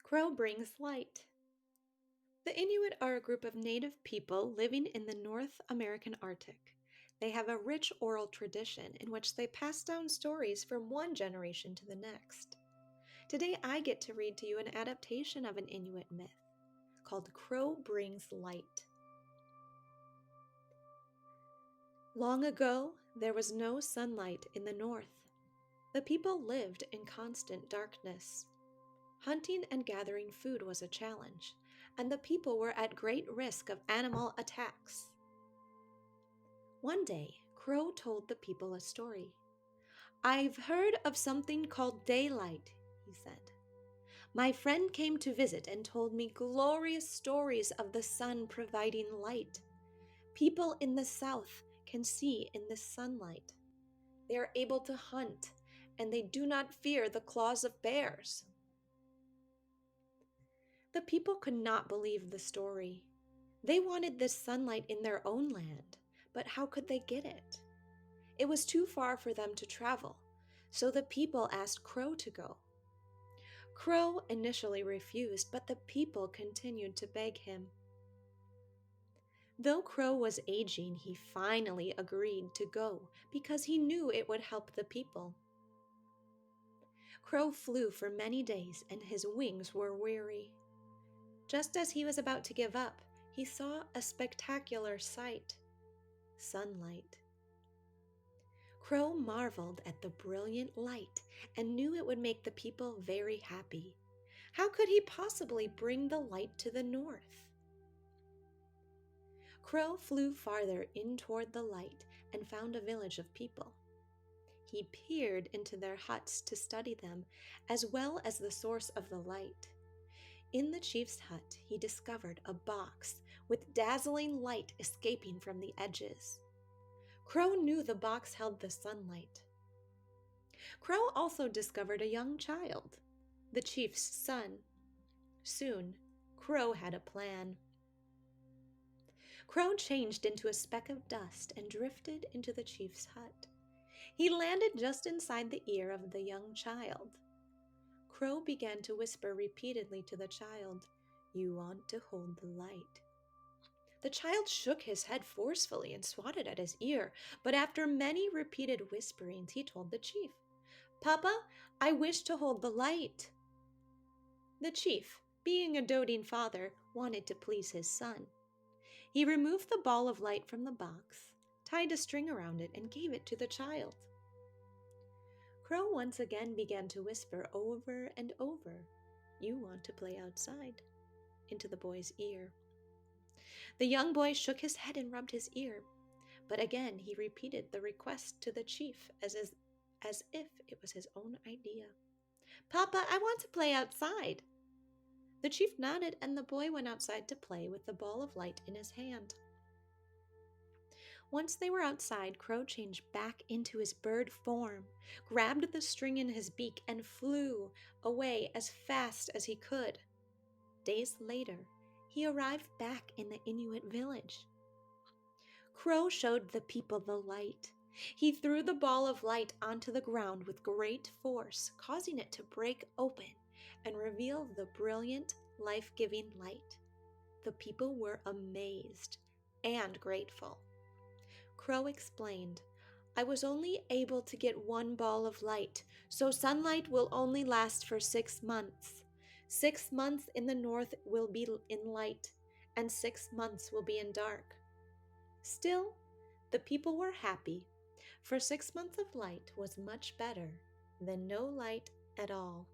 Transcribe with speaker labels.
Speaker 1: Crow brings light. The Inuit are a group of native people living in the North American Arctic. They have a rich oral tradition in which they pass down stories from one generation to the next. Today, I get to read to you an adaptation of an Inuit myth called Crow Brings Light. Long ago, there was no sunlight in the north. The people lived in constant darkness. Hunting and gathering food was a challenge, and the people were at great risk of animal attacks. One day, Crow told the people a story. "I've heard of something called daylight," he said. "My friend came to visit and told me glorious stories of the sun providing light. People in the south can see in the sunlight. They are able to hunt, and they do not fear the claws of bears." The people could not believe the story. They wanted this sunlight in their own land, but how could they get it? It was too far for them to travel, so the people asked Crow to go. Crow initially refused, but the people continued to beg him. Though Crow was aging, he finally agreed to go because he knew it would help the people. Crow flew for many days and his wings were weary. Just as he was about to give up, he saw a spectacular sight: sunlight. Crow marveled at the brilliant light and knew it would make the people very happy. How could he possibly bring the light to the north? Crow flew farther in toward the light and found a village of people. He peered into their huts to study them, as well as the source of the light. In the chief's hut, he discovered a box with dazzling light escaping from the edges. Crow knew the box held the sunlight. Crow also discovered a young child, the chief's son. Soon, Crow had a plan. Crow changed into a speck of dust and drifted into the chief's hut. He landed just inside the ear of the young child. Crow began to whisper repeatedly to the child, "You want to hold the light." The child shook his head forcefully and swatted at his ear, but after many repeated whisperings, he told the chief, "Papa, I wish to hold the light." The chief, being a doting father, wanted to please his son. He removed the ball of light from the box, tied a string around it, and gave it to the child. Crow once again began to whisper over and over, "You want to play outside," into the boy's ear. The young boy shook his head and rubbed his ear, but again he repeated the request to the chief as if it was his own idea. "Papa, I want to play outside." The chief nodded, and the boy went outside to play with the ball of light in his hand. Once they were outside, Crow changed back into his bird form, grabbed the string in his beak, and flew away as fast as he could. Days later, he arrived back in the Inuit village. Crow showed the people the light. He threw the ball of light onto the ground with great force, causing it to break open and reveal the brilliant, life-giving light. The people were amazed and grateful. Crow explained, "I was only able to get one ball of light, so sunlight will only last for 6 months. 6 months in the north will be in light, and 6 months will be in dark." Still, the people were happy, for 6 months of light was much better than no light at all.